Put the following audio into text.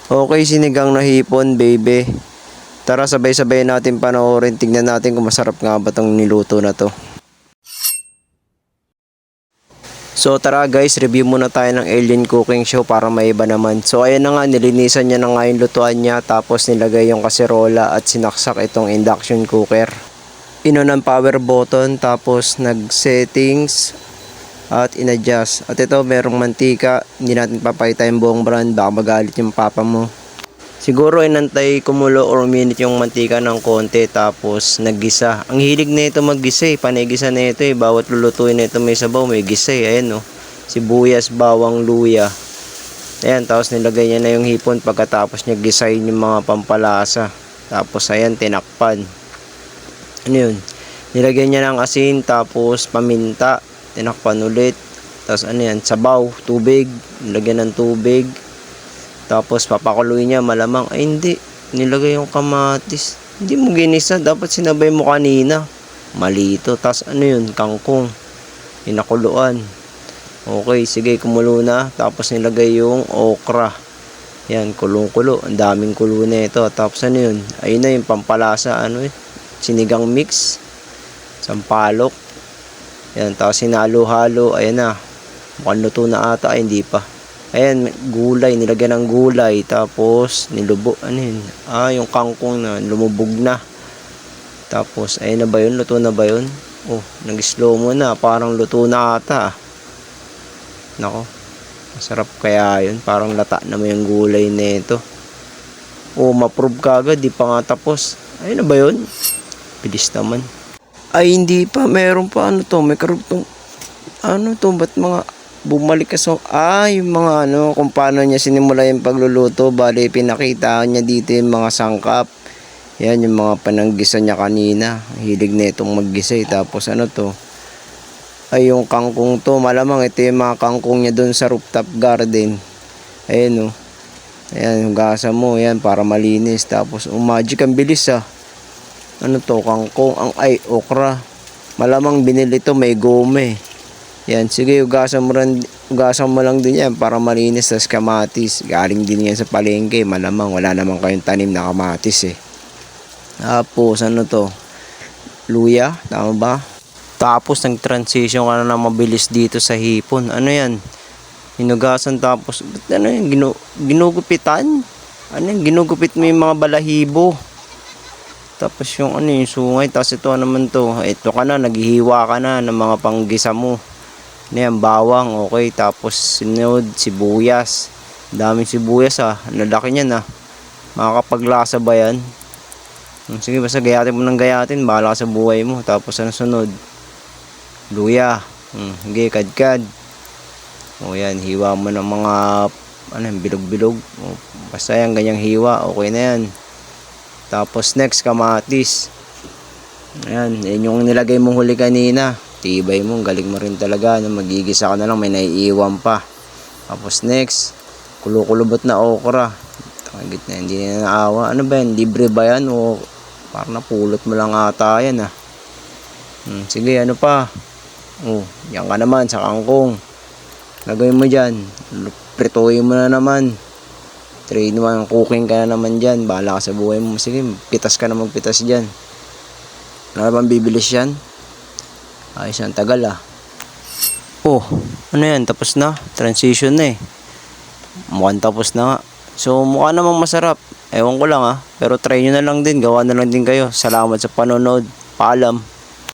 Okay, sinigang na hipon, baby. Tara, sabay-sabay natin panoorin. Tingnan natin kung masarap nga ba tong niluto na to. So tara guys, review muna tayo ng Alien Cooking Show para maiba naman. So ayan na nga, nilinisan niya na nga yung lutuan niya. Tapos nilagay yung kaserola at sinaksak itong induction cooker. Ino ng power button, tapos nag-settings at in-adjust. At ito, merong mantika. Hindi natin papakita yung buong brand, baka magalit yung papa mo. Siguro inantay kumulo or minute yung mantika ng konti, tapos naggisa. Ang hilig na ito maggisa eh, panigisa na ito eh. Bawat lulutuin na ito may sabaw, may gisa eh. Ayan oh, sibuyas, bawang, luya. Ayan, tapos nilagay niya na yung hipon pagkatapos niya gisahin yung mga pampalasa. Tapos ayan, tinakpan. Ano yun? Nilagay niya ng asin, tapos paminta, tinakpan ulit. Tapos ano yan, sabaw, tubig, nilagyan ng tubig. Tapos papakuluin niya, malamang, ay hindi, nilagay yung kamatis. Hindi mo ginisa, dapat sinabay mo kanina. Mali ito. Tapos ano yun, kangkong, inakuluan. Okay, sige, kumulo na. Tapos nilagay yung okra. Yan, kulong-kulo, ang daming kulo na ito. Tapos ano yun, ayun na yung pampalasa, ano eh, sinigang mix, sampalok. Yan, tapos sinalo-halo, ayan na. Mukhang luto na ata, ay hindi pa. Ayan, gulay, nilagyan ng gulay, tapos nilubo, ano yun? Yung kangkong na lumubog na. Tapos, ayun na ba yun? Luto na ba yun? Oh, nag-slow mo na, parang luto na ata. Nako, masarap kaya yun, parang lata naman yung gulay na ito. Oh, ma-prove ka agad, di pa nga tapos. Ayun na ba yun? Bilis naman. Ay, hindi pa, meron pa, ano to, may karugtong, ano to, ba't mga bumalik ka so yung mga ano kung paano niya sinimula yung pagluluto. Bali pinakita niya dito yung mga sangkap. Yan yung mga pananggisa niya kanina. Hilig na itong maggisa eh. Tapos ano to, ay yung kangkong to, malamang ito yung mga kangkong niya doon sa rooftop garden. Ayun oh, ayan, hugasan mo yan para malinis. Tapos magic, ang bilis ah. Ano to, kangkong, okra. Malamang binili to, may gome. Yan, sige, ugasan mo lang din yan para malinis. Tas kamatis, galing din yan sa palengke. Malamang wala naman kayong tanim na kamatis eh. Tapos ano to, luya, tama ba? Tapos nag-transition ka na mabilis dito sa hipon. Ano yan, hinugasan, tapos ano yan, ginugupitan. Ano yan, ginugupit mo yung mga balahibo. Tapos yung ano yung sungay. Tapos ito naman to, ito ka na, naghihiwa ka na ng mga panggisa mo. Ayan, bawang, okay. Tapos sinunod, sibuyas. Daming sibuyas ah, nalaki niyan ah. Makakapaglasa ba yan? Sige, basta gayatin mo ng gayatin, bahala ka sa buhay mo. Tapos ano sunod? Luya. Sige, kadkad. O yan, hiwa mo ng mga ano, bilog-bilog. Basta yan, ganyang hiwa, okay na yan. Tapos next, kamatis. Ayan, yan yung nilagay mong huli kanina. Tibay mo, galing mo rin talaga. Magigisa ka na lang, may naiiwan pa. Tapos next, kulukulubot na okra. Tangigit na, hindi na naawa. Ano ba yan? Libre ba yan? O parang napulot mo lang ata yan ah. Sige, ano pa? Yan ka naman sa kangkong. Lagay mo dyan. Prituin mo na naman. 3-in-1 cooking ka na naman dyan. Bahala ka sa buhay mo. Sige, pitas ka na magpitas dyan. Ano naman bibilis yan? Ayos, ang tagal ah. Oh, ano yan? Tapos na. Transition na eh. Mukhang tapos na nga. So, mukha namang masarap. Ewan ko lang ah. Pero try nyo na lang din. Gawa na lang din kayo. Salamat sa panonood. Paalam.